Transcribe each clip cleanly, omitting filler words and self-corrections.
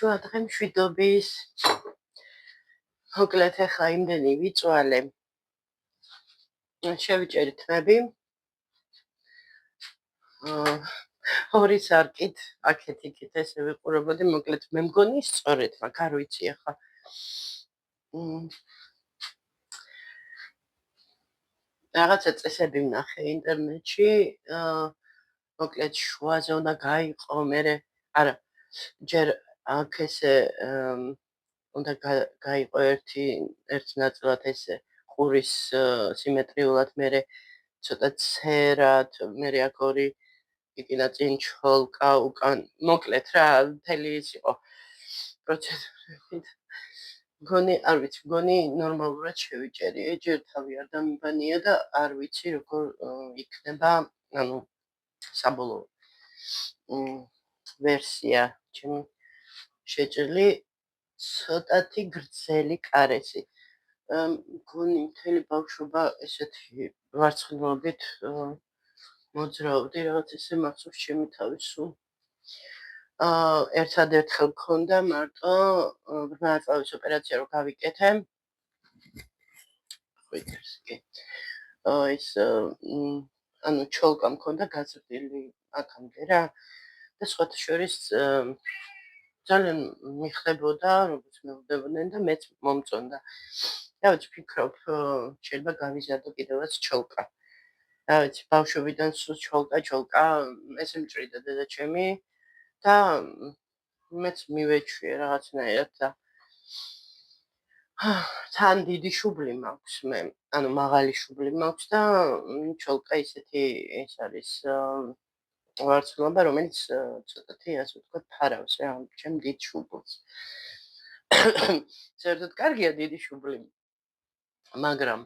შუა დღე მშვიდობის. მოკლედ ახლა იმდენი ვიწვალე. შევიჭერით თმები. ორი სარკით, აქეთ-იქით ესე ვიყურებოდი, მოკლედ მე მგონი სწორედ, მაგრამ არ ვიცი ახლა. რაღაცა წესები ვნახე ინტერნეტში, მოკლედ შუაზე უნდა გაიყო, მერე არა, ჯერ აქ ესე უნდა გაიყო ერთ ნაწილად ესე ყურის სიმეტრიულად, მერე ცოტა ცერად, მერე აქ ორი იქინა წინ ჩოლკა უკან, მოკლედ რა, მთელი ის იყო პროცედურებით. მგონი, არ ვიცი, მგონი ნორმალურად შევიჭერი, ჯერ თავი არ დამიბანია და არ ვიცი როგორ იქნება, ანუ საბოლოო ვერსია ჩემი შეჭრილი ცოტათი გრძელი კარესი. მგონი მთელი ბავშვობა ესეთი ვარცხნილობით მოძრაობდი, რაღაც ესე მახსოვს ჩემი თავი სულ. ერთადერთ ხელ მქონდა მარტო ბრმა აწლავის ოპერაცია რო გავიკეთე. ის ანუ ჩოლკა მქონდა გაზრდილი აქამდე რა და სხვათა შორის ძალიან მიხდებოდა, როგორც მეუბნებოდნენ და მეც მომწონდა. რა ვიცი, ფიქრობ, შეიძლება გავიზარდო კიდევაც ჩოლკა. რა ვიცი, ბავშვობიდან სულ ჩოლკა, ესე მჭრიდა დედა ჩემი და მეც მივეჩვიე რაღაცნაირად და თან დიდი შუბლი მაქვს მე, ანუ მაღალი შუბლი მაქვს და ჩოლკა ისეთი ეს არის ვარცხნილობა, რომელიც ცოტათი ასე ვთქვათ ფარავს რა ჩემ დიდ შუბლს. საერთოდ კარგია დიდი შუბლი, მაგრამ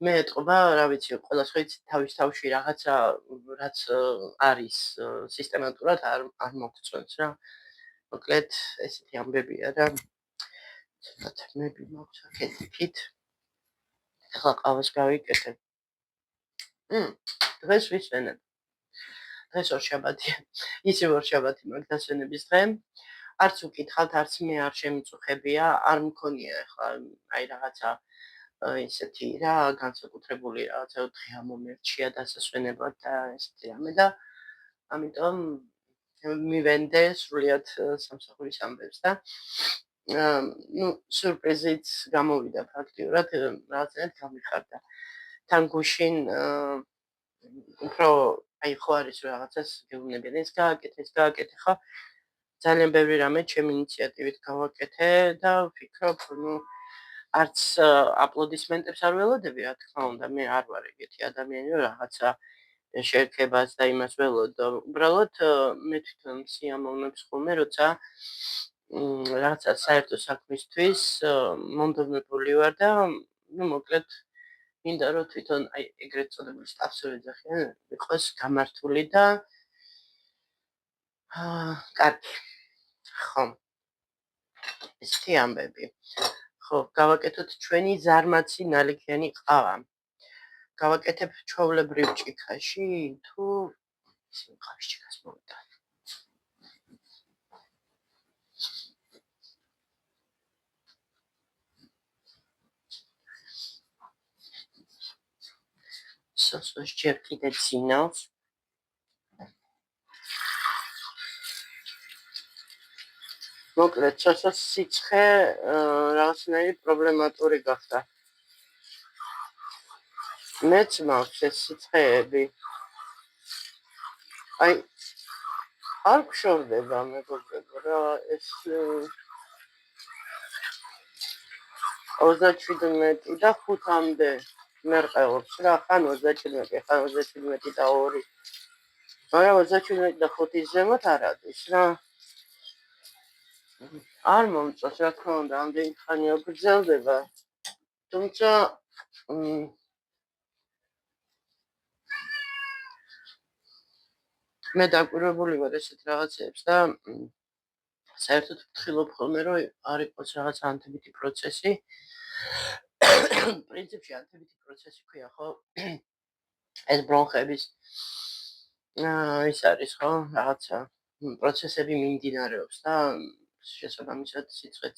მე ეტყობა, რა ვიცი, ყველას ხო იცით თავის თავში რაღაცა, რაც არის სისტემატურად არ მოგწონს რა. მოკლედ ესეთი ამბებია და ცოტა თმები მაქვს აქეთ-იქით. ახლა ყავას გავიკეთე. დღეს ვისვენებ. დღეს ორშაბათია. ისევ ორშაბათი მაქვს დასვენების დღე. არც უკითხავთ, არც მე არ შემიწუხებია, არ მქონია ახლა აი რაღაცა ისეთი რა, განსაკუთრებული რაღაცა დღე მომერჩია დასასვენებლად და ესეთი რამე და ამიტომ მივენდე სრულიად სამსახურის ამბებს და სურპრიზიც გამოვიდა ფაქტიურად, რაღაცნაირად გამიხარდა. თან გუშინ უფრო აი ხო არის რაღაცას გეუბნებიან, ეს გააკეთე, ხო? ძალიან ბევრი რამე ჩემი ინიციატივით გავაკეთე და ვფიქრობ, არც აპლოდისმენტებს არ ველოდები, რა თქმა უნდა, მე არ ვარ ეგეთი ადამიანი, რომ რაღაცა შერქებას და იმას ველოდო. უბრალოდ მე თვითონ სიამოვნებს ხოლმე, როცა რაღაცა საერთო საქმისთვის მომდევნებული ვარ და მოკლედ მინდა რომ თვითონ აი ეგრეთ წოდებული სტაფსური ეძახიან, იყოს გამართული და კარგი. ხო. ესეთი ამბები. ხო, გავაკეთოთ ჩვენი ზარმაცი ნალექიანი ყავა. გავაკეთებ ჩვეულებრივ ჭიქაში, თუ ისე ყავის ჭიქას მოვიტან. სოსოს ჯერ კიდე ძინავს. მოკლედ, სოსოს სიცხე რაღაცნაირი პრობლემატური გახდა. მეც მაქვს ეს სიცხეები. აი, არ გშორდება მეგობრებო რა, ეს 37 და 5-მდე მერყეობს რა, ხან 37, ხან 37 და 2. მაგრამ 37 და 5-ის ზემოთ არ არის რა. არ მომწონს, რა თქმა უნდა, ამდენი ხანია გრძელდება. თუმცა მე დაკვირვებული ვარ ესეთ რაღაცებს და საერთოდ ვთხრილობ ხოლმე, რომ არ იყოს რაღაც ანთებითი პროცესი. პრინციპში ანთებითი პროცესი ქვია, ხო? ეს ბრონხების ის არის, ხო? რაღაცა პროცესები მიმდინარეობს და შესაბამისად სიცხეც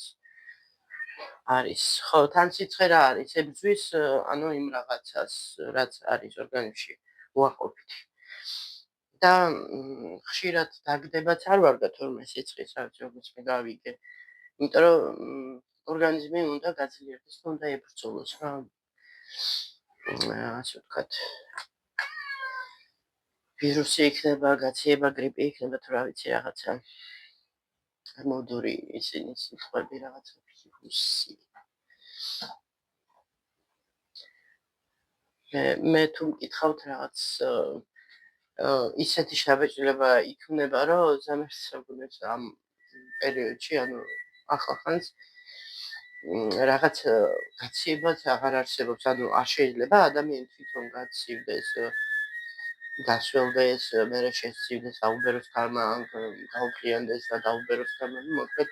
არის. ხო, თან სიცხე რა არის? ებრძვის ანუ იმ რაღაცას, რაც არის ორგანიზმში უარყოფითი. და ხშირად დაგდებაც არ ვარ და თორმე სიცხეს, როგორც მე გავიგე. იმიტომ რომ ორგანიზმი უნდა გაძლიერდეს, უნდა ებრძოლოს რა. ასე ვთქვათ. ვირუსი იქნება, გაციება, გრიპი იქნება, თუ რა ვიცი რაღაცა. მოდური ისინი სიტყვები რაღაცა ვირუსი. მე თუ მკითხავთ რაღაც ისეთი შთაბეჭდილება იქნება, რომ ზამთრსაგუნებს ამ პერიოდში, ანუ ახალხანს რაღაც გაციებაც აღარ არსებობს, ანუ არ შეიძლება ადამიანი თვითონ გაცივდეს, გასველდეს, მერე შესცივდეს, აუბეროს თამა, გაუკლიანდეს და დაუბეროს თამა, მოკლედ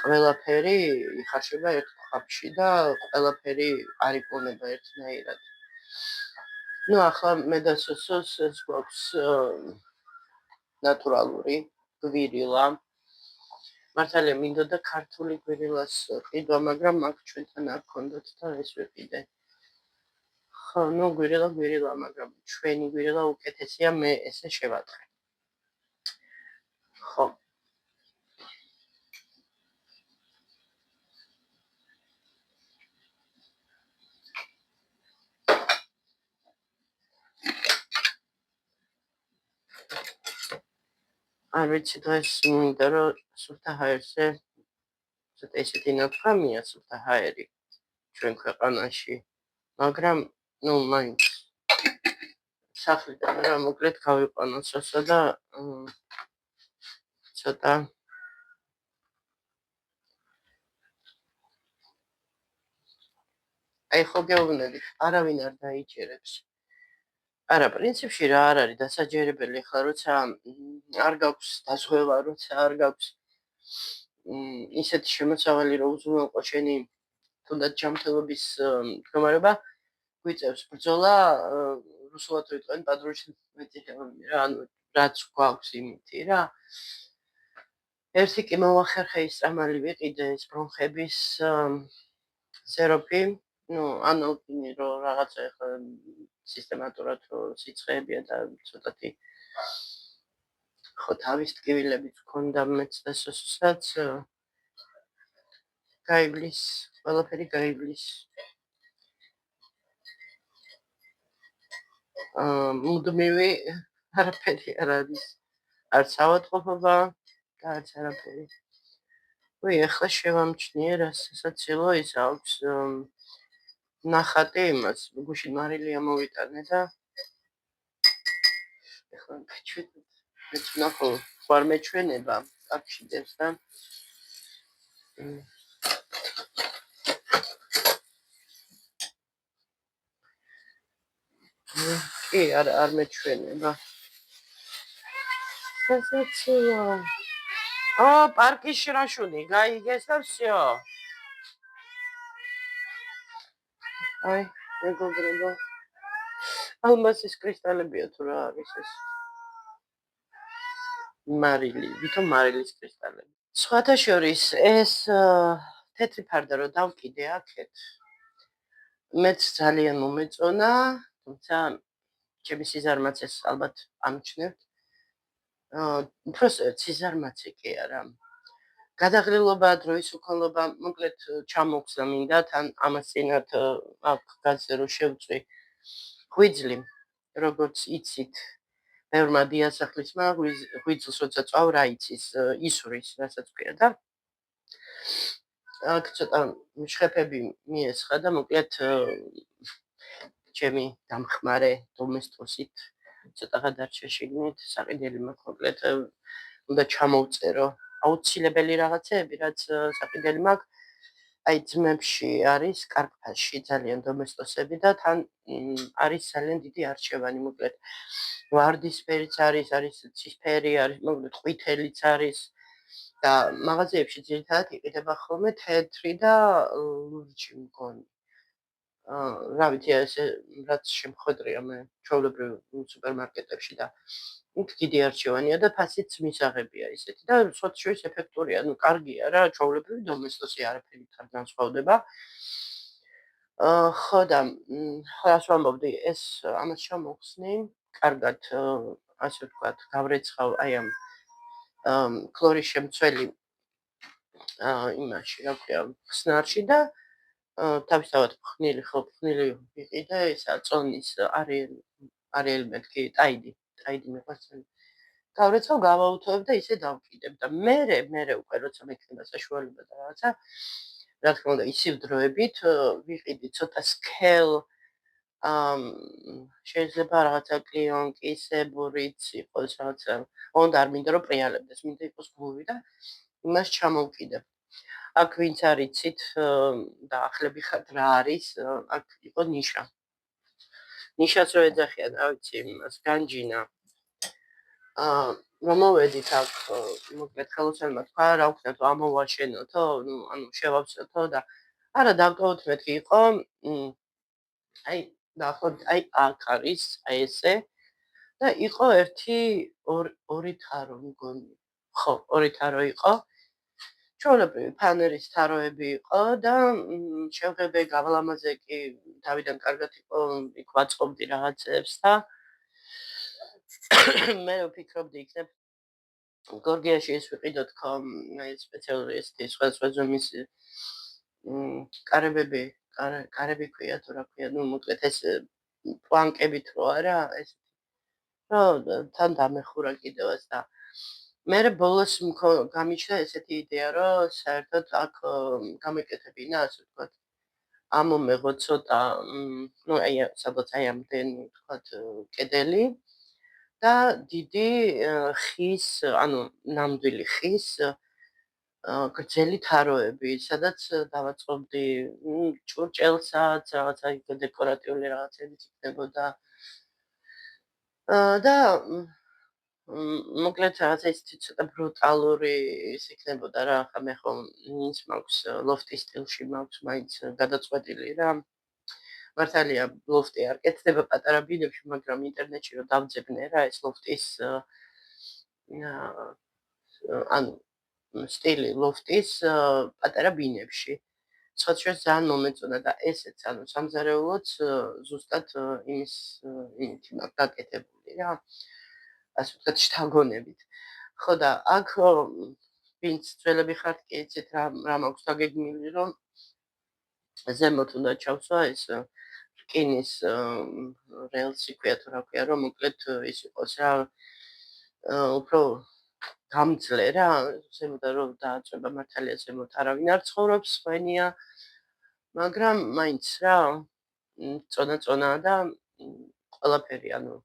ყველაფერი იხარშება ერთ ქვაბში და ყველაფერი არ იკონება ერთნაირად. ну ახლა მე და სოსოს ეს გვაქვს ნატურალური გვირილა. მართალია მინდოდა ქართული გვირილას ყიდვა, მაგრამ აქ ჩვენთან არ გქონდათ და ეს ვიყიდე. ხო, ну გვირილა, მაგრამ ჩვენი გვირილა უკეთესია, მე ესე შევატყე. ხო. არ ვიცი დღეს მინდა რომ სუფთა ჰაერზე ცოტა ისეთი ნათქვამია სუფთა ჰაერი ჩვენ ქვეყანაში, მაგრამ ну მაინც სახლიდან რა მოკლედ გავიყვანო სოსო და ცოტა აი ხო გეუბნებით, არავინ არ დაიჭერებს. არა, პრინციპში რა არ არის დასაჯერებელი, ხლა როცა არ გაქვს დაზღვევა, როცა არ გაქვს ისეთი შემოსავალი, რომ უზრუნველყო შენი თუნდაც ჯანმრთელობის მდგომარეობა, გვიწევს ბრძოლა, რუსულად ვიტყვენ პატროჩი მეტი რა, ანუ რაც გვაქვს იმითი რა. ერთი კი მოვახერხე ის წამალი ვიყიდე ეს ბრონხების სეროპი, ну, ანალგინი რო რაღაცა ახლა სისტემატურად რო სიცხეებია და ცოტათი ხო თავის ტკივილებიც გქონდა მეც და სოსაც გაივლის, ყველაფერი გაივლის. მუდმივი არაფერი არ არის. არც ავადმყოფობა და არც არაფერი. ვი, ახლა შევამჩნიე რა სასაცილო ის აქვს ნახატი იმას, გუშინ მარილი ამოვიტანე და ახლა მეც ნახო, ვარ მეჩვენება, აქში დევს და კი, არ მეჩვენება. სასაცილო. პარკის შრაშუნი გაიგეს და всё. აი, მეგობრებო. ალმასის კრისტალებია თუ რა არის ეს? მარილი, ვითომ მარილის კრისტალები. სხვათა შორის ეს თეთრი ფარდა რო დავკიდე აქეთ, მეც ძალიან მომეწონა, თუმცა ჩემი სიზარმაცეს ალბათ ამჩნევთ. უბრალოდ სიზარმაცე კი არა. გადაღლილობა, დროის უქონლობა, მოკლედ ჩამოგხსნა მინდა თან ამას წინათ აქ გაზზე რო შევწვი ღვიძლი, როგორც იცით, ბევრმა დიასახლისმა ღვიძლს როცა წვავ რა იცის, ისვრის, რასაც ქვია და აქ ცოტა შხეფები მიესხა და მოკლედ ჩემი დამხმარე დომესტოსით ცოტა გადარჩა შიგნით, საყიდელი მაქვს, მოკლედ უნდა ჩამოვწერო აუცილებელი რაღაცეები, რაც საყიდელი მაქვს. აი ძმებში არის კარგფასში ძალიან დომესტოსები და თან არის ძალიან დიდი არჩევანი, მოკლედ ვარდისფერიც არის ცისფერი არის, მოკლედ ყვითელიც არის და მაღაზიებში ძირითადად იყიდება ხოლმე თეთრი და ლურჯი მგონი. რა ვიცი ეს რაც შემხვედრია მე ჩვეულებრივ სუპერმარკეტებში და იქ დიდი არჩევანია და ფასიც მისაღებია ისეთი და სულ შორის ეფექტურია, ну კარგია რა, ჩვეულებრივი დომესტოსი არაფერი არ განსხვავდება. ხო და რას ვამბობდი, ეს ამას ჩამოვხსნი, კარგად ასე ვთქვათ, გავრეცხავ აი ამ ქლორის შემცველი იმაში, რა ქვია, ხსნარში და თავისთავად ფხნილი ვიყიდე, ისა წონის არიელი მეთქი, ტაიდი მიყვარს. გავრეცხავ, გავაუთოებ და ისე დავკიდებ და მერე უკვე როცა მექნება საშუალება და რაღაცა, რა თქმა უნდა, ისივ დროებით ვიყიდი ცოტა სქელ შეიძლება რაღაცა კლიონკისებურიც იყოს რაღაცა, უნდა არ მინდა რომ პრიალებდეს, მინდა იყოს გლუვი და იმას ჩამოვკიდებ. აქ ვინც არ იცით და ახლები ხართ რა არის, აქ იყო ნიშა. ნიშას რო ეძახიან, რა ვიცი, იმას განჯინა. რომ მოვედით აქ, მოკლედ ხელოსანმა თქვა, რა ვქნათ, ამოვაშენოთო, ну, ანუ შევავსოთო და არა დავტოვოთ მეთქი იყო, აი დაახლოებით აი აქ არის, აი ესე და იყო ორი თარო მგონი. ხო, ორი თარო იყო. ჩვეულებრივი ფანერის თაროები იყო და შევღებე გავლამაზე კი თავიდან კარგად იყო, იქ ვაწყობდი რაღაცებს და მე ვფიქრობდი იქნებ გორგიაში ეს ვიყიდოთ ხო, აი სპეციალური ესეთი სხვა ზომის კარები ქვია თუ რა ქვია, ну, მოკლედ ეს პლანკებით რო არა, ეს რა თან დამეხურა კიდევაც და მერე ბოლოს გამიჩნდა ესეთი იდეა, რომ საერთოდ აქ გამეკეთებინა, ასე ვთქვათ, ამომეღო ცოტა, ну, აი სადაც აი ამდენი ვთქვათ კედელი და დიდი ხის, ანუ ნამდვილი ხის გრძელი თაროები, სადაც დავაწყობდი ჭურჭელსაც, რაღაცა დეკორატიული რაღაცებიც იქნებოდა. და მოკლედ რაღაცა ისეთი ცოტა ბრუტალური ის იქნებოდა რა, ხა მე ხო ის მაქვს ლოფტის სტილში მაქვს მაინც გადაწყვეტილი რა. მართალია ლოფტი არ კეთდება პატარა ბინებში, მაგრამ ინტერნეტში რო დავძებნე რა ეს ლოფტის ანუ სტილი ლოფტის პატარა ბინებში. სხვა შეს ძალიან მომეწონა და ესეც ანუ სამზარეულოც ზუსტად იმით მაქვს გაკეთებული რა. ასე ვთქვათ, შთაგონებით. ხო და აქ ვინც ძველები ხართ კი იცით რა მაქვს დაგეგმილი, რომ ზემოთ უნდა ჩავსვა ეს რკინის რელსი ქვია თუ რა ქვია, რომ მოკლედ ის იყოს რა უფრო გამძლე რა, ზემოთ რომ დააწება მართალია ზემოთ არავინ არ ცხოვრობს, სხვენია, მაგრამ მაინც რა წონაა და ყველაფერი ანუ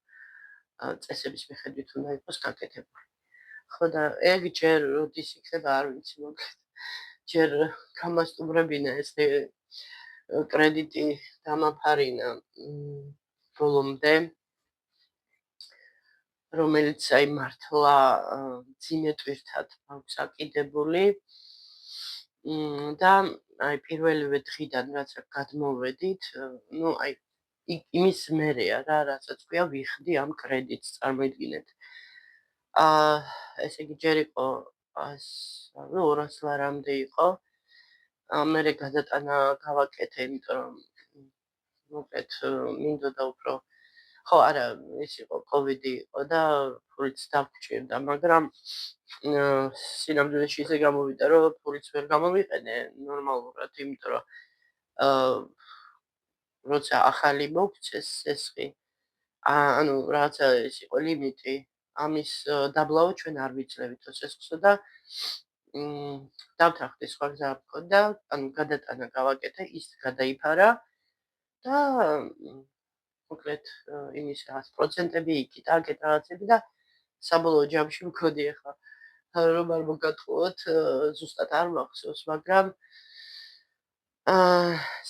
წესების მიხედვით უნდა იყოს გაკეთებული. ხო და ეგ ჯერ როდის იქნება არ ვიცი, მოკლედ ჯერ გამასტუმრებინა ეს კრედიტი დამაფარინა ბოლომდე, რომელიც აი მართლა ძიმე ტვირთად მაქვს აკიდებული და აი პირველივე დღიდან რაც გადმოვედით, ну აი იმის მერეა რა, რასაც ქვია ვიხდი ამ კრედიტს, წარმოიდგინეთ. ესე იგი ჯერ იყო 200 ლარამდე იყო. მერე გადატანა გავაკეთე, იმიტომ რომ მოკლედ მინდოდა უფრო ხო არა, ის იყო კოვიდი იყო და ფულიც დაგჭირდა, მაგრამ სინამდვილეში ისე გამოვიდა, რომ ფულიც ვერ გამოვიყენე ნორმალურად, იმიტომ რომ როცა ახალი მოგცეს სესხი, ანუ რაღაცა ის იყო ლიმიტი, ამის დაბლავა ჩვენ არ ვიძლევითო სესხსო და დავთანხმდი, სხვა გზა არ მქონდა, ანუ გადატანა გავაკეთე, ის გადაიფარა და მოკლედ იმის რაღაც პროცენტები იქით, აქეთ რაღაცები და საბოლოო ჯამში მქონი ახლა რომ არ მოგატყუოთ, ზუსტად არ მახსოვს, მაგრამ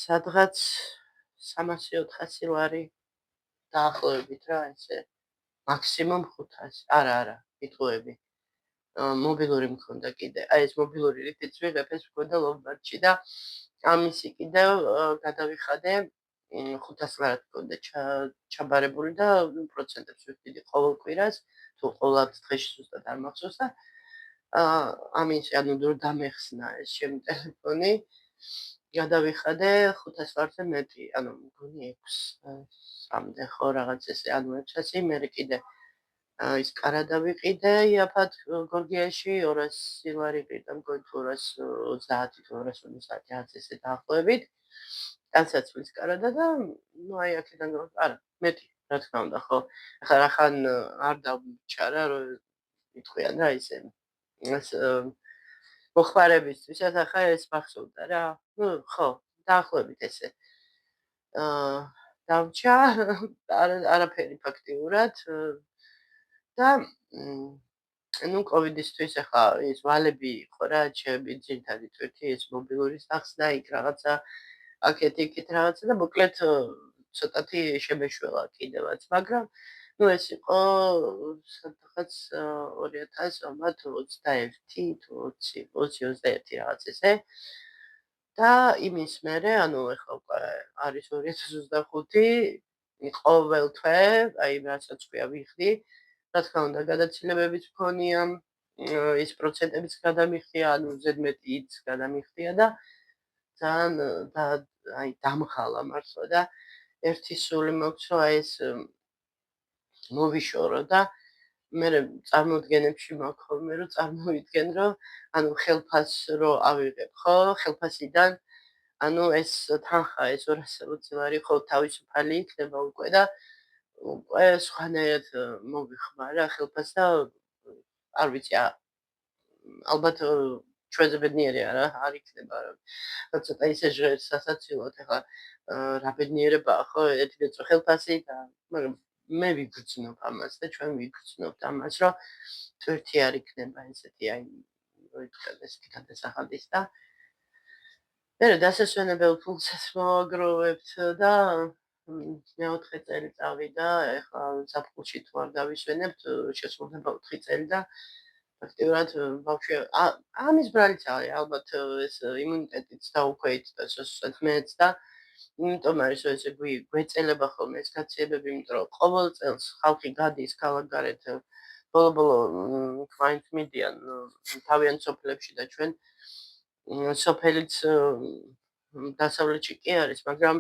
სადღაც 300-400 ლარი დაახლოებით რა, ესე მაქსიმუმ 500. არა, მიტყუები. მობილური მქონდა კიდე. აი ეს მობილური რითიც ვიღებ, ეს მქონდა ლომბარდში და ამისი კიდევ გადავიხადე 500 ლარად მქონდა ჩაბარებული და პროცენტებს ვიხდიდი ყოველ კვირას, თუ ყოველ დღეში ზუსტად არ მახსოვს და ამის დრო დამეხსნა ეს ჩემი ტელეფონი. გადავიხადე 500 ლარზე მეტი, მგონი 600-მდე ხო რაღაც ესე, 600, მერე კიდე ის კარადა ვიყიდე იაფად გორგიაში 200 ლარი ყიდა, მგონი თუ 230 თუ 250 რაღაც ესე დაახლოებით. განსაცვლის კარადა და აი აქედან არა, მეტი, რა თქმა უნდა, ხო. ახლა რახან არ დავჩარა, რომ იტყვიან რა ისე ეს მოხმარებისთვისაც ახლა ეს მახსოვდა რა. ხო, დაახლოებით ესე. დავჭა არაფერი ფაქტიურად და კოვიდისთვის ახლა ის ვალები იყო რა, ჩემი ძირითადი თვეთი ეს მობილური სახსნა, იქ რაღაცა აქეთ-იქით რაღაცა და მოკლედ ცოტათი შემეშველა კიდევაც, მაგრამ ეს იყო სადღაც 2021 თუ 20-21 რაღაც ესე. და იმის მერე, ეხლა უკვე არის 2025, ყოველ თვე, აი რასაც ქვია ვიხდი, რა თქმა უნდა, გადაცილებებიც მქონია, ის პროცენტებიც გადამიხდია, ზედმეტიც გადამიხდია და ძალიან დამხალა მართლა და ერთი სული მოქვს, რომ ეს მოვიშორო და მე წარმოდგენებში მაქვს ხოლმე, რომ წარმოვიდგენ, რომ ხელფას რო ავიღებ, ხო, ხელფასიდან ეს თანხა, ეს 260 ლარი ხო თავისუფალი იქნება უკვე და უკვე სხვანაირად მოვიხმარ რა ხელფას და არ ვიცი, ალბათ ჩვენზე ბედნიერი არ იქნება რა. ცოტა ისე ჟღერს სასაცილოდ, ახლა რა ბედნიერებაა ხო, ერთადერთი ხელფასი და მაგრამ მე ვიგრძნობ ამას და ჩვენ ვიგრძნობთ ამას, რომ თვერთი არ იქნება ესეთი ესეთი გადასახადის და მერე დასასვენებელ ფულსაც მოვაგროვებთ და მეოთხე წელი წავიდა, ეხლა საფულში თუ არ დავისვენებთ, შესრულდება 4 წელი და ფაქტიურად ბავშვი ამის ბრალიც არის ალბათ ეს იმუნიტეტიც დაუქვეით და შესაძლოა მეც და იმიტომ არის რომ ესე გვეწელება ხოლმე ეს გაციებები, იმიტომ რომ ყოველ წელს ხალხი გადის ქალაქგარეთ ბოლო-ბოლო client მიდიან თავიანთ სოფლებში და ჩვენ სოფელიც დასავლეთში კი არის, მაგრამ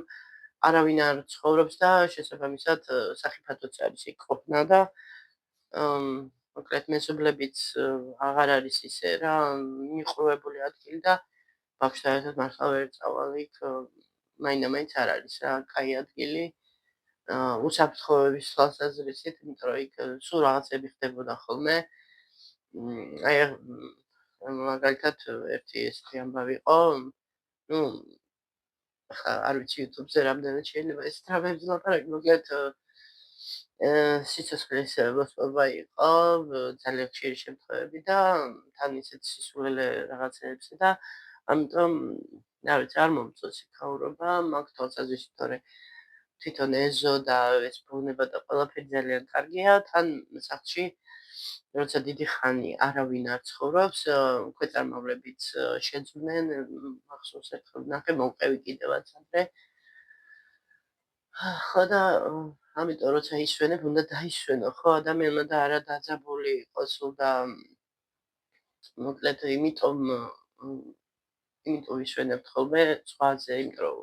არავინ არ ცხოვრობს და შესაბამისად სახიფათოც არის იქ ყოფნა და მოკლედ მეზობლებიც აღარ არის ისე რა მიყრუებული ადგილი და ბავშვთან ერთად მართლა ვერ წავალ იქ მაინდა-მაინც არ არის რა კაი ადგილი უსაფრთხოების თვალსაზრისით, იმიტომ რომ იქ სულ რაღაცები ხდებოდა ხოლმე. აი მაგალითად ერთი ესეთი ამბავი იყო, ახლა არ ვიცი YouTube-ზე რამდენად შეიძლება ეს თამები ლაპარაკი, მოკლედ სიცოცხლის მოსპობა იყო, ძალიან ხშირი შემთხვევები და თან ისეთ სისულელე რაღაცეებზე და ამიტომ რა ვიცი, არ მომწონს იქაურობა, მაგ თვალსაზრისით, თორე თვითონ ეზო და ეს ბუნება და ყველაფერი ძალიან კარგია, თან სახლში როცა დიდი ხანი არავინ არ ცხოვრობს, ქვეწარმავლებიც შეძვნენ, მახსოვს ერთხელ ვნახე, მოვყევი კიდევაც ადრე. ხო და ამიტომ როცა ისვენებ, უნდა დაისვენო, ხო, ადამიანმა და არა დაძაბული იყოს და მოკლედ იმიტომ ვისვენებთ ხოლმე ზღვაზე, იმიტომ რომ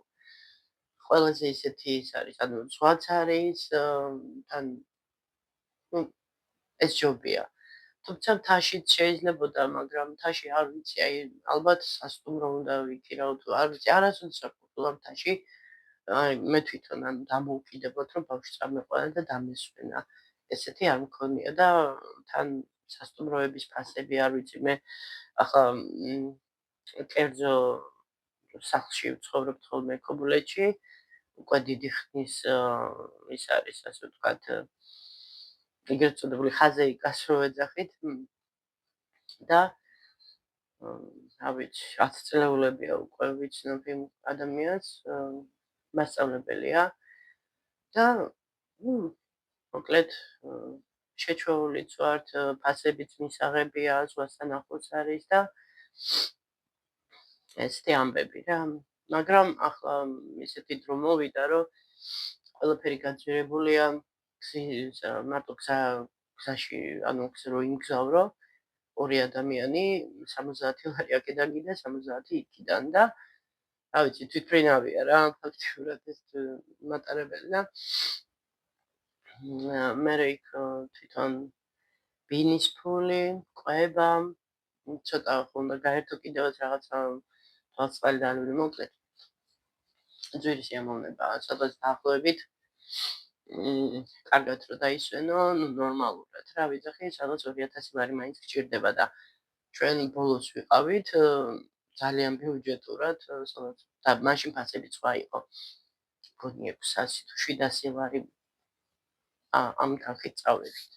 ყველაზე ისეთი ის არის, ზღვაც არის, თან ეს ჯობია. თუმცა მთაშიც შეიძლებოდა, მაგრამ მთაში არ ვიცი, ალბათ სასტუმრო უნდა ვიქირავ თუ არ ვიცი, არასოდეს არ ყოფილა მთაში. მე თვითონ დამოუკიდებლად რომ ბავშვი წამეყვანა და დამესვენა. ესეთი არ მქონია და თან სასტუმროების ფასები არ ვიცი, მე ახლა კერძო სახლში ვცხოვრობ ხოლმე ქობულეთში, უკვე დიდი ხნის ის არის, ასე ვთქვათ, ეგრეთ წოდებული ხაზეი გასრო ეძახით და რა ვიცი, 10 წლეულებია უკვე ვიცნობ იმ ადამიანს, მასწავლებელია და მოკლედ შეჩვეულიც ვართ, ფასებიც მისაღებია, ზღვასთან ახლოს არის და ესეთი ამბები რა. მაგრამ ახლა ისეთი დრო მოვიდა, რომ ყველაფერი გაძვირებულია, მარტო გზაში, ანუ რო იმგზავრო, ორი ადამიანი 70 ლარი აქედან კიდე 70 იქიდან და რა ვიცი, თვითმფრინავია რა ფაქტიურად ეს მატარებელი და მერე იქ თვითონ ბინის ფული, ყვება, ცოტა უნდა გაერთო კიდევაც რაღაცა თვალწალი და ალვილი მოკლედ. ძვირი სიამოვნება, სადღაც დაახლოებით კარგად რომ დაისვენო, ნორმალურად რა ვიძახი, სადღაც 2000 ლარი მაინც გჭირდება და ჩვენ ბოლოს ვიყავით ძალიან ბიუჯეტურად, სადღაც და მაშინ ფასები სხვა იყო. მგონი 600 თუ 700 ლარი ამ თანხით წავედით.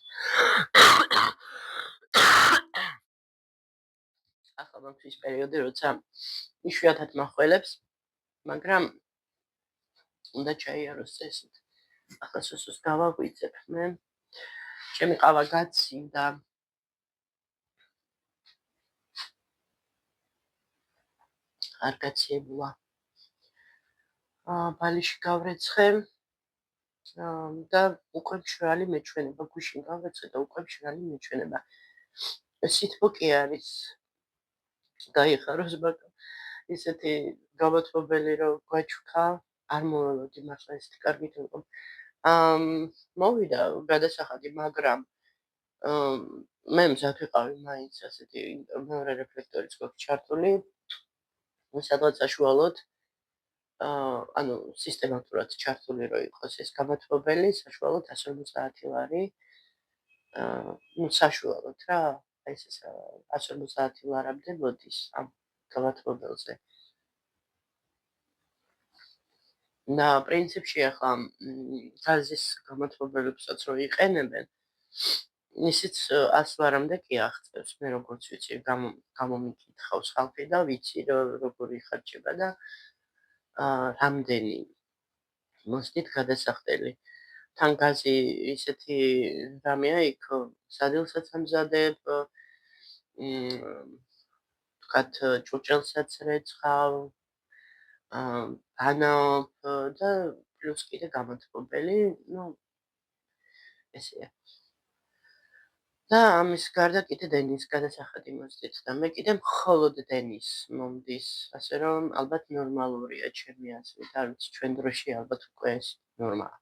ახლა მომწვის პერიოდი, როცა იშვიათად მახველებს, მაგრამ უნდა ჩაიაროს წესით. ახლა სუსუს გავაღვიძებ მე. ჩემი ყავა გაცივდა. არ გაციებულა. ბალიში გავრეცხე. და უკვე მშრალი მეჩვენება, გუშინ გავეცხე და უკვე მშრალი მეჩვენება. სითბო კი არის. გაიხაროს ბატონო. ისეთი გამათბობელი რომ გვაჩვქა, არ მოველოდი მართლა ესეთი კარგი იყო. მოვიდა გადასახადი, მაგრამ მე მზად ვიყავი მაინც ასეთი მეორე რეფლექტორიც გვაქვს ჩართული. სადღაც საშუალოდ ანუ სისტემატურად ჩართული რო იყოს ეს გამათბობელი, საშუალოდ 150 ლარი. საშუალოდ რა, აი ეს 150 ლარამდე მოდის ამ გამათბობელზე. და პრინციპში ახლა გაზის გამათბობელებსაც რო იყენებენ, ისიც 100 ლარამდე კი აღწევს. მე როგორც ვიცი, გამომიკითხავს ხალხი და ვიცი როგორი ხარჯება და რამდენი მოსდით გადასახდელი. თან გაზი ისეთი რამეა იქ სადილსაც ამზადებ, ვთქვათ, ჭურჭელსაც რეცხავ, ბანავ და პლუს კიდე გამათბობელი, ესეა. და ამის გარდა კიდე დენის გადასახადი მოსდით და მე კიდე მხოლოდ დენის მომდის, ასე რომ ალბათ ნორმალურია ჩემი აზრით, არ ვიცი, ჩვენ დროში ალბათ უკვე ეს ნორმაა.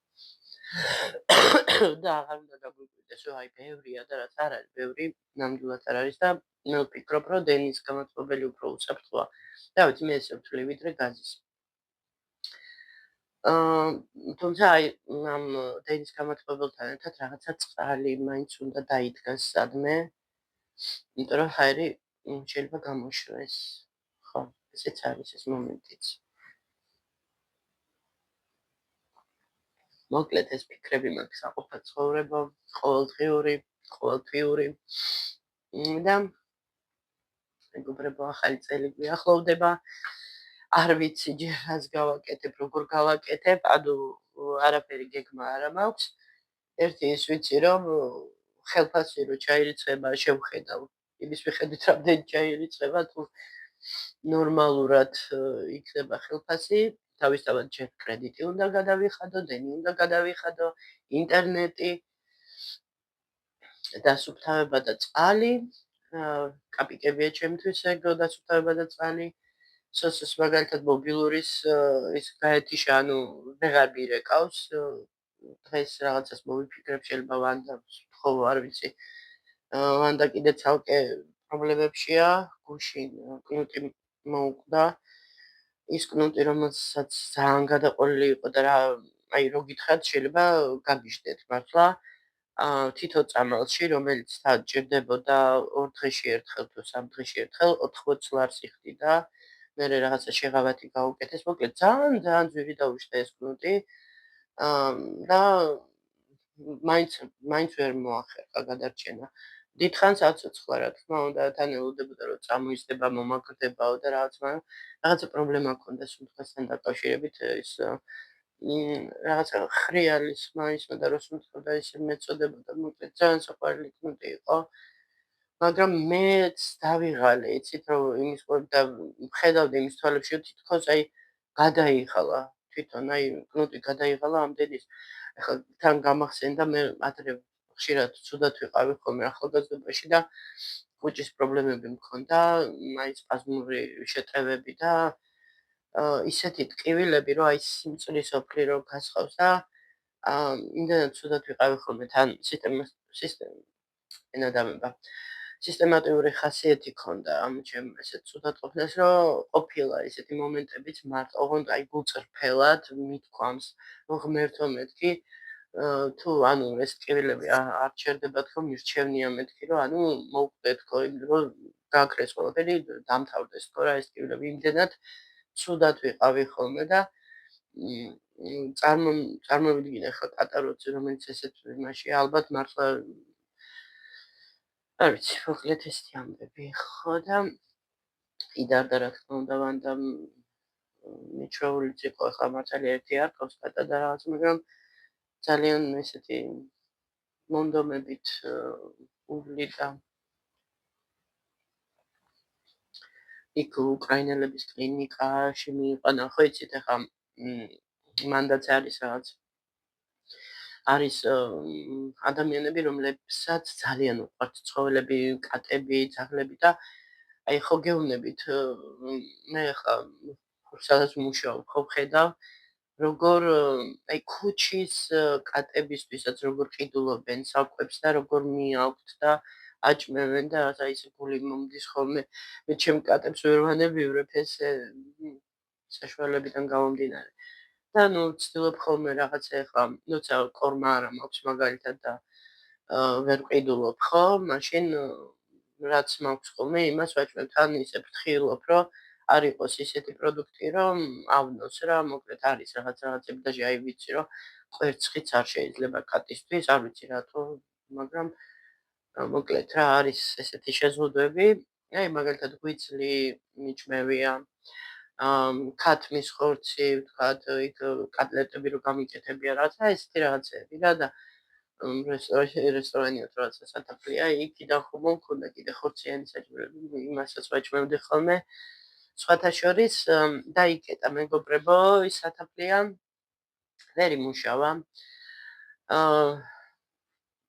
და აღარ უნდა გაგვიკვირდეს, რომ აი ბევრია და რაც არ არის ბევრი, ნამდვილად არ არის და მე ვფიქრობ, რომ დენის გამათბობელი უფრო უსაფრთხოა. რა ვიცი, მე ესე ვთვლი ვიდრე გაზის. თუმცა აი ამ დენის გამათბობელთან ერთად რაღაცა წყალი მაინც უნდა დაიდგას სადმე, იმიტომ რომ ჰაერი შეიძლება გამოშრეს. ხო, ესეც არის ეს მომენტიც. მოკლედ ეს ფიქრები მაქვს საყოფა ცხოვრება, ყოველთვიური და მეგობრებო, ახალი წელი გვიახლოვდება. არ ვიცი ჯერ რას გავაკეთებ, როგორ გავაკეთებ, ანუ არაფერი გეგმა არ მაქვს. ერთი ის ვიცი, რომ ხელფასი რო ჩაირიცხება, შევხედავ იმის მიხედვით, რამდენი ჩაირიცხება, თუ ნორმალურად იქნება ხელფასი, თავისთავად ჯერ კრედიტი უნდა გადავიხადო, დენი უნდა გადავიხადო, ინტერნეტი, დასუფთავება და წყალი. კაპიკებია ჩემთვის ეგ დასუფთავება და წყალი. სოსოს მაგალითად მობილურის ის გაეთიშა, ანუ ვეღარ მირეკავს. დღეს რაღაცას მოვიფიქრებ, შეიძლება ვანდა ხო, არ ვიცი. ვანდა კიდე ცალკე პრობლემებშია, გუშინ კნუტი მოუკვდა. ის კნუტი, რომელსაც ძალიან გადაყოლილი იყო და რა, აი რო გითხრათ, შეიძლება გაგიჟდეთ მართლა. თითო წამალში, რომელიც თან ჭირდებოდა 2 დღეში ერთხელ თუ 3 დღეში ერთხელ 80 ლარს იხდიდა. მერე რაღაცა შეღავათი გაუკეთეს, მოკლედ ძალიან ძვირი დაუშვა ეს კნუტი. და მაინც ვერ მოახერხა გადარჩენა. დიდხანს აცოცხლა, რა თქმა უნდა, თან ელოდებოდა რომ წამოიზრდება, მომაგრდებაო და რაღაცა პრობლემა ჰქონდა სულ დღესთან დაკავშირებით ის რაღაცა ხრიალის მაისმა და რო სუნთქოდა ისე მეწოდებოდა, მოკლედ ძალიან საყვარელი კნუტი იყო. მაგრამ მეც დავიღალე, იცით რომ იმის და ვხედავდი იმის თვალებში, რომ თითქოს აი გადაიღალა თვითონ, აი კნუტი გადაიღალა ამდენის. ეხლა თან გამახსენდა მე ადრე ხშირად ცუდად ვიყავი ხოლმე ახალგაზრდობაში და კუჭის პრობლემები მქონდა, აი სპაზმური შეტევები და ისეთი ტკივილები, რომ აი სიმწვრის ოფლი რო გასხავს და იმდენად ცუდად ვიყავი ხოლმე თან სისტემა ენადამება. სისტემატიური ხასიათი ქონდა ამ ჩემ ესეთ ცუდად ყოფნას, რომ ყოფილა ესეთი მომენტებიც მარტო ოღონდ აი გულწრფელად მithქვამს, რომ ღმერთო მეთქი, თუ ანუ ეს ტკივილები არ ჩერდება თქო, მირჩევნია მეთქი, რომ ანუ მოვკვდე თქო, რომ გააქრეს ყველაფერი, დამთავრდეს თქო რა ეს ტკივილები. იმდენად ცუდად ვიყავი ხოლმე და წარმოვიდგინე ხო ტატაროძე, რომელიც ესეთ იმაშია, ალბათ მართლა არ ვიცი, მოკლედ ესეთი ამბები ხო და იდარდა რა თქმა უნდა ვანდა მიჩვეულიც იყო, ახლა მართალია ერთი არ ყავს კატა და რაღაც, მაგრამ ძალიან ესეთი მონდომებით უვლი და იქ უკრაინელების კლინიკაში მიიყვანა, ხო იცით ახლა მანდაც არის რაღაც არის ადამიანები, რომლებსაც ძალიან უყვართ ცხოველები, კატები, ძაღლები და აი ხო გეუბნებით მე ახლა სადაც მუშაობ, ხო ვხედავ, როგორ აი ქუჩის კატებისთვისაც როგორ ყიდულობენ საკვებს და როგორ მიაქვთ და აჭმევენ და აი ეს გული მომდის ხოლმე. მე ჩემ კატებს ვერ ვანებივრებ ეს საშუალებიდან გამომდინარე. და ნუ ვცდილობ ხოლმე რაღაცა ახლა როცა კორმა არა მაქვს მაგალითად და ვერ ყიდულობ ხო, მაშინ რაც მაქვს ხოლმე იმას ვაჭმევ. თან ისე ვთხილობ, რომ არ იყოს ისეთი პროდუქტი, რომ ავნოს რა, მოკლედ არის რაღაცები და აი ვიცი, რომ კვერცხიც არ შეიძლება კატისთვის, არ ვიცი რატო, მაგრამ მოკლედ რა არის ესეთი შეზღუდვები. აი მაგალითად ღვიძლი მიჭმევია, ქათმის ხორცი, ვთქვათ, იქ კატლეტები რო გამიკეთებია რაღაცა, ესეთი რაღაცები რა და რესტორანია თუ რაღაცა სათაფლია, იქიდან ხომ მქონდა კიდე ხორციანი საჭმელები, იმასაც ვაჭმევდი ხოლმე. სხვათა შორის დაიკეტა მეგობრებო, ის სათაფლია ვერ იმუშავა.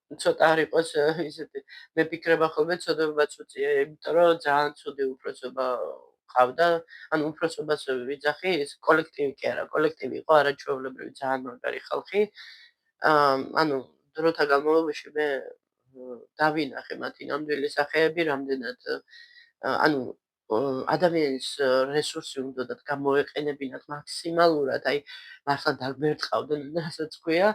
ცოტა არ იყოს ისეთი მეფიქრება ხოლმე ცოდვებაც უწია, იმიტომ რომ ძალიან ცუდი უფროსობა ყავდა, ანუ უფროსობას ვიძახი, ეს კოლექტივი კი არა, კოლექტივი იყო არაჩვეულებრივი ძალიან მაგარი ხალხი. ანუ დროთა განმავლობაში მე დავინახე მათი ნამდვილი სახეები, რამდენად ანუ ადამიანის რესურსი უნდათ გამოეყენებინათ მაქსიმალურად, აი მართლა დაგვერწყავდნენ, რასაც ქვია.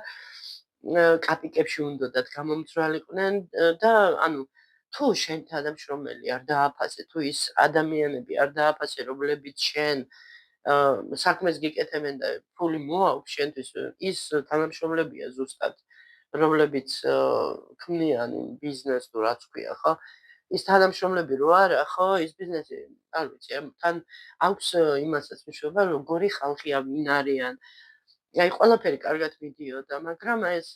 კაპიკებში უნდათ გამომძვრალიყვნენ და ანუ თუ შენ თანამშრომელი არ დააფასე, თუ ის ადამიანები არ დააფასე, რომლებიც შენ საქმეს გიკეთებენ და ფული მოაქვს შენთვის, ის თანამშრომლებია ზუსტად, რომლებიც ქმნიან ბიზნესს თუ რაც ქვია, ხო? ის თანამშრომლები რო არა, ხო, ის ბიზნესი, არ ვიცი, თან აქვს იმასაც მნიშვნელობა, როგორი ხალხია, ვინ არიან. აი ყველაფერი კარგად მიდიოდა, მაგრამ ეს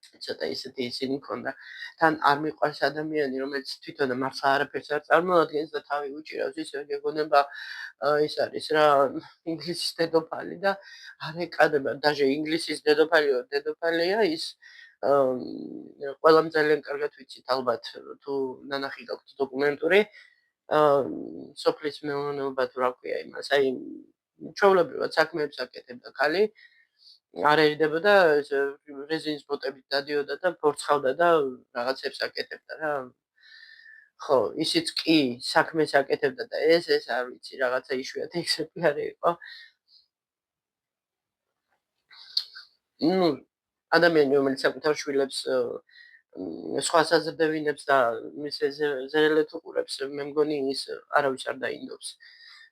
ცოტა ისეთი ისინი მქონდა. თან არ მიყვარს ადამიანი, რომელიც თვითონ მართლა არაფერს არ წარმოადგენს და თავი უჭირავს, ისე გეგონება ის არის რა, ინგლისის დედოფალი და არ ეკადება, даже ინგლისის დედოფალია ის ყველამ ძალიან კარგად ვიცით ალბათ, თუ ნანახი გაქვთ დოკუმენტური სოფლის მეურნეობა თუ რა ქვია იმას, აი ჩვეულებრივად საქმეებს აკეთებდა ქალი, არერიდებოდა რეზინის ბოტებით დადიოდა და ფორცხავდა და რაღაცებს აკეთებდა რა. ხო, ისიც კი საქმეს აკეთებდა და ეს არ ვიცი, რაღაცა იშვიათი ეგზემპლარი იყო. ნუ ადამიანი, რომელიც საკუთარ შვილებს სხვა საზრდევინებს და მის ზერელეთ უყურებს, მე მგონი ის არავის არ დაინდობს.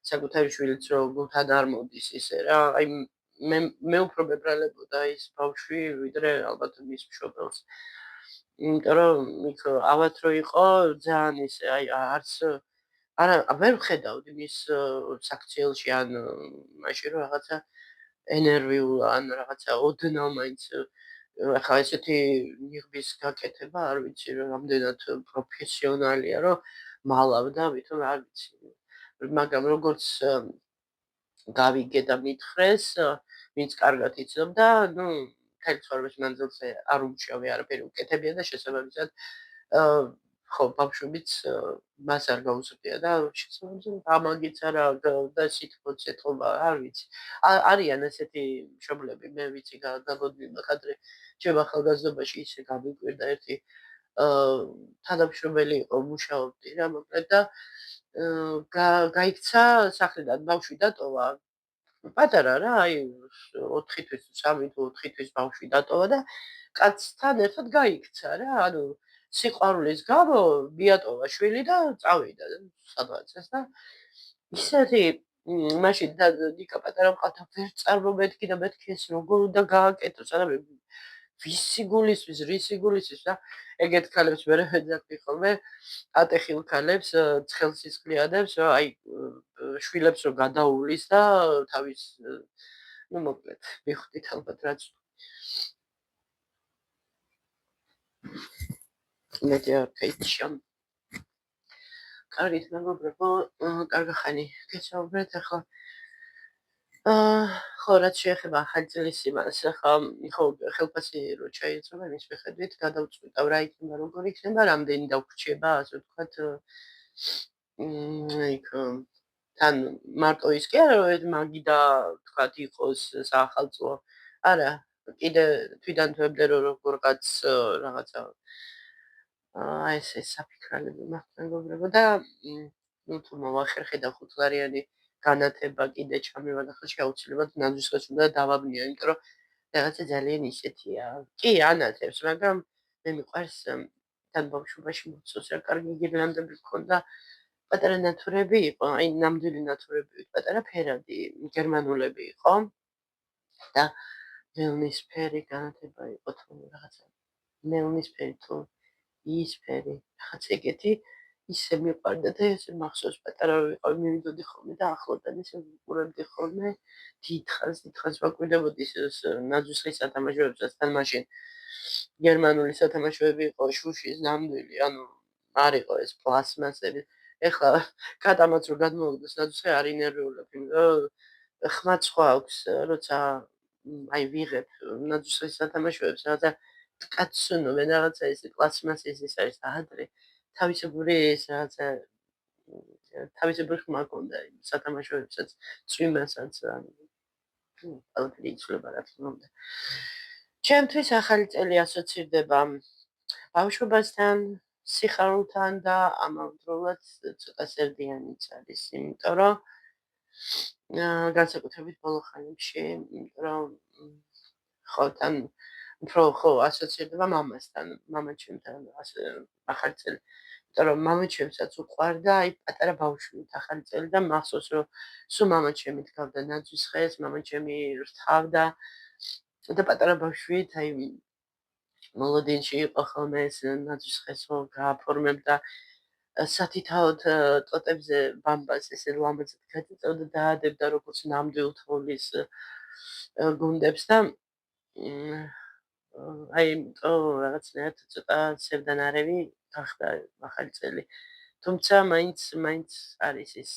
საკუთარი შვილიც რო გულთან არ მოდის ისე რა, აი მე უფრო მებრალებოდა ის ბავშვი, ვიდრე ალბათ მის მშობელს. იმიტომ რომ იქ ავად რო იყო, ძალიან ისე აი არც არა ვერ ვხედავდი მის საქციელში ან მაშინ რომ რაღაცა ენერგიულა ან რაღაცა ოდნავ მაინც ახლა ესეთი ნიღბის გაკეთება არ ვიცი რამდენად პროფესიონალია რომ მალავდა ვითომ არ ვიცი მაგრამ როგორც გავიგე და მითხრეს, ვინც კარგად იცნობდა, მთელი ცხოვრების მანძილზე არ უმჩიავი არაფერი უკეთებია და შესაბამისად ხო, ბავშვებიც მას არ გაუზრდია და შესაბამისად ამაგიც არა და სითბოც ეთყობა, არ ვიცი. არიან ესეთი მშობლები, მე ვიცი გამოდიოდა კადრე ჩემ ახალგაზრდობაში ისე გამიკვირდა ერთი თანამშრომელი იყო, მუშაობდი რა მოკლედ და გაიქცა სახლიდან ბავშვი დატოვა. პატარა რა, აი 4 თვის, 3 თუ 4 თვის ბავშვი დატოვა და კაცთან ერთად გაიქცა რა, ანუ სიყვარულის გამო მიატოვა შვილი და წავიდა სადღაცას და ისეთი მაშინ და ნიკა პატარა მყავდა ვერ წარმომედგი და მეთქი ეს როგორ უნდა გააკეთოს, არა ვისი გულისთვის, რისი გულისთვის და ეგეთ ქალებს ვერ ეძახი ხოლმე ატეხილ ქალებს, ცხელსისხლიანებს, აი შვილებს რომ გადაუვლის და თავის მოკლედ მიხვდით ალბათ რაც მეტი არ ქეჩამ. კარგით მეგობრებო, კარგი ხანი გესაუბრეთ ახლა. ხო, რაც შეეხება ახალი წლის იმას, ახლა ხო ხელფასი რო ჩაიწერა იმის მიხედვით, გადავწყვიტავ რა იქნება, როგორ იქნება, რამდენი დაგვრჩება, ასე ვთქვათ, იქ თან მარტო ის კი არა, რომ მაგი და ვთქვათ იყოს საახალწლო. არა, კიდე თვითონ თვებდე რომ როგორღაც რაღაცა ესე საფიქრალები მაქვს მეგობრებო და თუ მოვახერხე და 5 ლარიანი განათება კიდე ჩამევალ ახლა შეაუცილებლად ნაძვისხეს უნდა დავაბნიო, იმიტომ რომ რაღაცა ძალიან ისეთია. კი, ანათებს, მაგრამ მე მიყვარს თან ბავშვობაში მოცოს რა კარგი გირლანდები მქონდა. პატარა ნათურები იყო, აი ნამდვილი ნათურები, პატარა ფერადი, გერმანულები იყო და მელნისფერი განათება იყო თუ რაღაცა მელნისფერი თუ ისფერი, რაღაც ეგეთი ისე მიყვარდა და ესე მახსოვს პატარა ვიყავი მივიდოდი ხოლმე და ახლოდან ისე ვიყურებდი ხოლმე დიდხანს ვაკვირდებოდი ის ნაძვისხის სათამაშოებსაც თან მაშინ გერმანული სათამაშოები იყო შუშის ნამდვილი, ანუ არ იყო ეს პლასმასები. ეხლა კატამაც რო გადმოვიდეს ნაძვისხე არ ინერვიულებ, ხმაც სხვა აქვს, როცა აი ვიღებ ნაძვისხის სათამაშოებს რაღაცა კაცუნოვე რაღაცა ეს პლასმასის ის არის ადრე თავისებური ეს რაღაცა თავისებური ხმა ქონდა იმ სათამაშოებსაც წვიმასაც ყველაფერი იცვლება რა თქმა უნდა. ჩემთვის ახალი წელი ასოცირდება ბავშვობასთან, სიხარულთან და ამავდროულად ცოტა სერდიანიც არის, იმიტომ რომ განსაკუთრებით ბოლო ხანებში, იმიტომ რომ ხო თან უფრო ხო ასოცირდება მამასთან, მამაჩემთან ახალი წელი. იმიტომ რომ მამაჩემსაც უყვარდა აი პატარა ბავშვით ახალი წელი და მახსოვს რომ სულ მამაჩემი დგავდა ნაძვისხეს, მამაჩემი რთავდა და პატარა ბავშვით აი მოლოდინში იყო ხოლმე ეს ნაძვისხესო გააფორმებდა სათითაოდ ტოტებზე ბამბას ესე ლამაზად გადაწევდა და დაადებდა როგორც ნამდვილ თოვლის გუნდებს და აი რაღაცნაირად ცოტა სევდანარევი გახდა ახალი წელი. თუმცა მაინც არის ის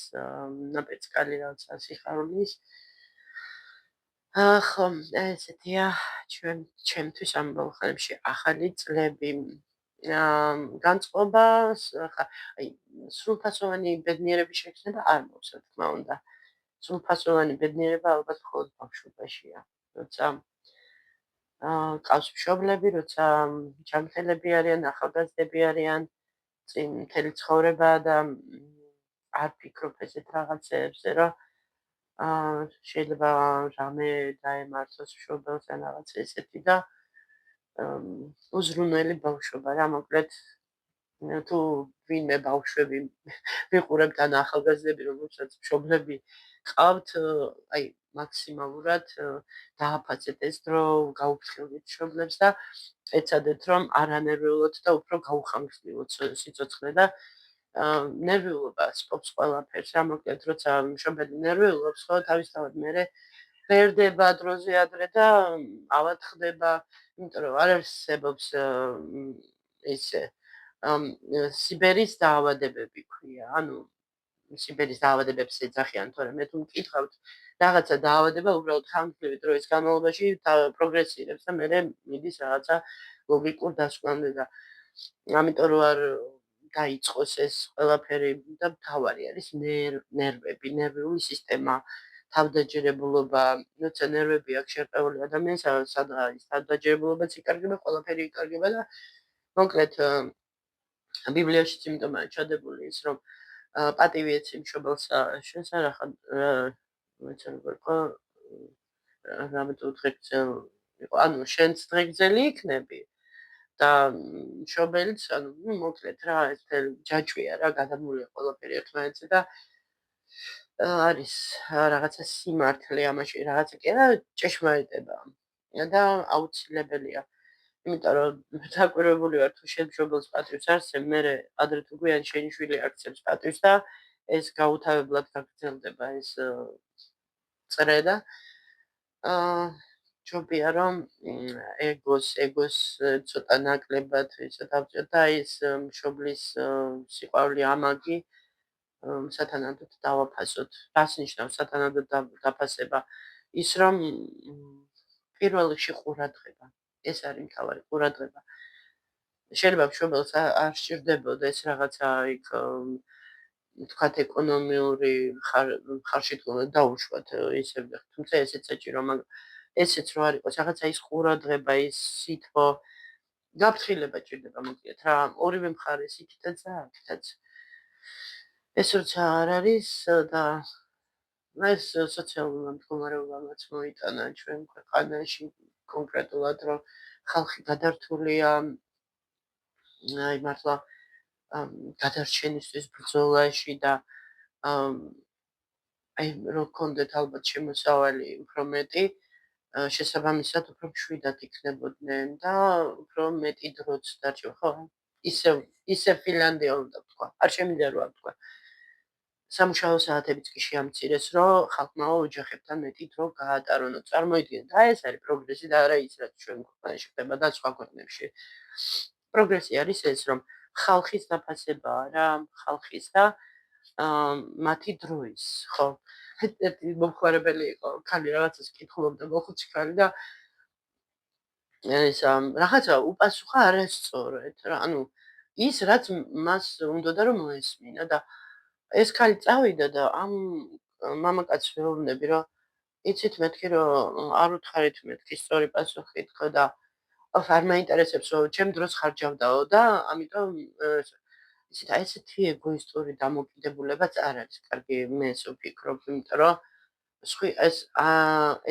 ნაპერწკალი რაღაცა სიხარულის. ხო, ესეთია ჩემთვის ამ ბოლო ხანებში ახალი წლები. განწყობა აი სრულფასოვანი ბედნიერების შექმნა არ მოხდა, რა თქმა უნდა. სრულფასოვანი ბედნიერება ალბათ მხოლოდ ბავშვობაშია. როცა ყავს მშობლები, როცა ჯანმრთელები არიან, ახალგაზრდები არიან, წინ მთელი ცხოვრება და არ ფიქრობ ესეთ რაღაცებზე, რომ შეიძლება რამე დაემართოს მშობელს ან რაღაც ესეთი და უზრუნველი ბავშვობა რა მოკლედ თუ ვინმე ბავშვები ვიყურებთ ან ახალგაზრდები რომელსაც მშობლები ყავთ აი მაქსიმალურად დააფაცეთ ეს დრო გაუფრთხილდით მშობლებს და ეცადეთ რომ არ ანერვიულოთ და უფრო გაუხანგრძლივოთ სიცოცხლე და ნერვიულობა სპობს ყველაფერს რა მოკლედ როცა მშობელი ნერვიულობს ხო თავისთავად მე ვერდება დროზე ადრე და ავად ხდება იმიტომ რომ არ არსებობს ესე სიბერის დაავადებები ქვია ანუ სიბერის დაავადებებს ეძახიან თორემ მე თუ მკითხავთ რაღაცა დაავადება უბრალოდ ხანგრძლივი დროის განმავლობაში პროგრესირებს და მერე მიდის რაღაცა ლოგიკურ დასკვნამდე და ამიტომ რო არ დაიწყოს ეს ყველაფერი და მთავარი არის ნერვები, ნერვიული სისტემა, თავდაჯერებულობა, როცა ნერვები აქვს შერყეული ადამიანს, სადღაც არის თავდაჯერებულობაც იკარგება, ყველაფერი იკარგება და მოკლედ ბიბლიაშიც იმიტომაა ჩადებული ის, რომ პატივი ეცი მშობელს შესარახად მეცნებელ ყო რამეთო დღეგრძელ იყო, ანუ შენც დღეგრძელი იქნები და მშობელიც, ანუ მოკლედ რა, ეს ჯაჭვია რა, გადამულია ყველაფერი ერთმანეთზე და არის რაღაცა სიმართლე ამაში, რაღაცა კი არა, ჭეშმარიტება და აუცილებელია. იმიტომ რომ საკვირვებული ვარ თუ შენ მშობელს პატივს არსებ, მერე ადრე თუ გვიან შენი შვილი აქცევს პატივს და ეს გაუთავებლად გაგრძელდება ეს წრე და ჯობია რომ ეგოს ცოტა ნაკლებად ისე დავჭერ და ის მშობლის სიყვარული ამაგი სათანადოდ დავაფასოთ. რას ნიშნავს სათანადოდ დაფასება? ის რომ პირველ რიგში ყურადღება. ეს არის მთავარი ყურადღება. შეიძლება მშობელს არ სჭირდებოდეს რაღაცა იქ თქვათ ეკონომიური ხარში დაუშვათ ისევ, თუმცა ესეც საჭირო, მაგრამ ესეც რო არ იყოს, რაღაცა ის ყურადღება, ის სითბო, გაფრთხილება ჭირდება მოკლედ რა, ორივე მხარეს იქითაც და აქითაც. ეს როცა არ არის და ეს სოციალურმა მდგომარეობამაც მოიტანა ჩვენ ქვეყანაში კონკრეტულად, რომ ხალხი გადართულია აი მართლა გადარჩენისთვის ბრძოლაში და აი რო გქონდეთ ალბათ შემოსავალი უფრო მეტი, შესაბამისად უფრო მშვიდად იქნებოდნენ და უფრო მეტი დროც დარჩება, ხო? ისევ ფინლანდია უნდა ვთქვა, არ შემიძლია რო არ ვთქვა. სამუშაო საათებიც კი შეამცირეს, რომ ხალხმა ოჯახებთან მეტი დრო გაატარონ. წარმოიდგინეთ, აი ეს არის პროგრესი და არა ის, რაც ჩვენ ქვეყანაში ხდება და სხვა ქვეყნებში. პროგრესი არის ეს, რომ ხალხის დაფასებაა რა, ხალხის და მათი დროის, ხო? ერთი მომხმარებელი იყო, ქალი რაღაცას კითხულობდა, მოხუცი ქალი და ეს რაღაცა უპასუხა არასწორად რა, ანუ ის რაც მას უნდოდა რომ მოესმინა და ეს ქალი წავიდა და ამ მამაკაცს ვეუბნები, რომ იცით მეთქი რომ არ უთხარით მეთქი სწორი პასუხი თქო და არ მაინტერესებს რომ ჩემ დროს ხარჯავდაო და ამიტომ ისეთ აი ესეთი ეგოისტური დამოკიდებულებაც არ არის კარგი, მე ეს ვფიქრობ, იმიტომ რომ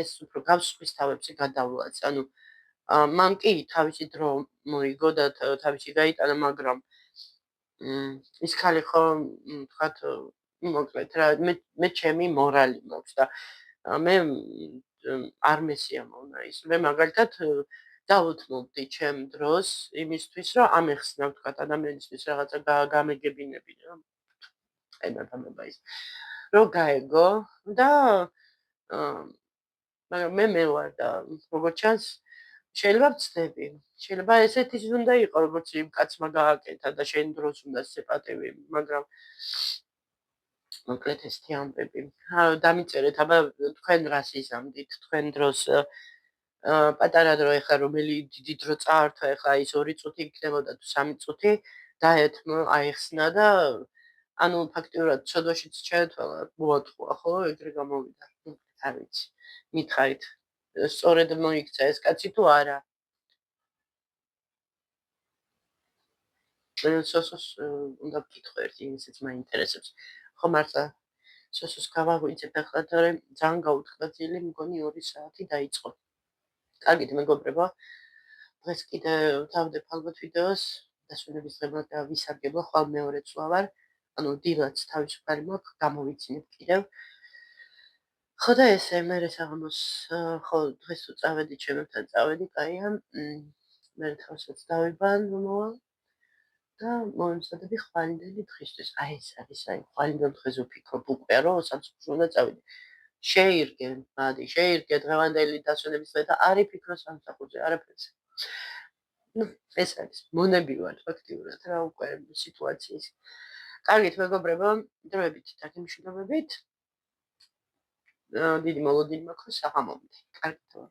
ეს უფრო გავს სხვის თავებზე გადავლაც, ანუ მან კი თავისი დრო მოიგო და თავისი გაიტანა, მაგრამ ის ქალი ხო თქვათ მოკლედ რა მე ჩემი მორალი მაქვს და მე არ მესიამოვნა ის. მე მაგალითად დავუთმობდი ჩემ დროს იმისთვის, რომ ამეხსნა თქვათ ადამიანისთვის რაღაცა გამეგებინები რა. ენათამება ის. რომ გაეგო და მაგრამ მე ვარ და როგორც ჩანს შეიძლება ვწდები. შეიძლება ესეთი უნდა იყოს, როგორც იმ კაცმა გააკეთა და შენ დროს უნდა სეპატივი, მაგრამ მოკლედ ესეთი ამბები. დამიწერეთ, აბა თქვენ რას იზამთით თქვენ დროს პატარა დრო ეხლა რომელი დიდი დრო წაართვა ეხლა ის 2 წუთი იქნებოდა თუ 3 წუთი დაეთმო აიხსნა და ანუ ფაქტიურად ცოდვაშიც შეეთვალა მოატყუა ხო ეგრე გამოვიდა. არ ვიცი. მითხარით სწორედ მოიქცა ეს კაცი თუ არა? სოსოს უნდა ვკითხო ერთი ისიც მაინტერესებს. ხო მართლა სოსოს გავაღვიძებ ახლა და ძალიან გაუთქმელი მგონი 2 საათი დაიწყო. კარგით მეგობრებო, დღეს კიდე დავდებ ალბათ ვიდეოს დასვენების დღემდე და ვისარგებლო ხვალ მეორე წვა ვარ. ანუ დილაც თავისუფალი მაქვს, გამოვიცინებ კიდევ. ხო და ესე მე საღამოს ხო დღეს თუ წავედი ჩემთან წავედი, კაია. მე თავსაც დავიბან მოვალ და მომწადები ხვალინდელი დღისთვის. აი ეს არის, აი ხვალინდელ დღეზე ვფიქრობ უკვე რომ სამსახურში უნდა წავიდე. შეირგე, მადი, შეირგე დღევანდელი დასვენების დღე და არ იფიქრო სამსახურზე, არაფერზე. ну ეს არის მონები ვარ ფაქტიურად რა უკვე სიტუაციის. კარგით მეგობრებო, დროებით დაგემშვიდობებით. დიდი მოლოდინი მაქვს საღამომდე. კარგი.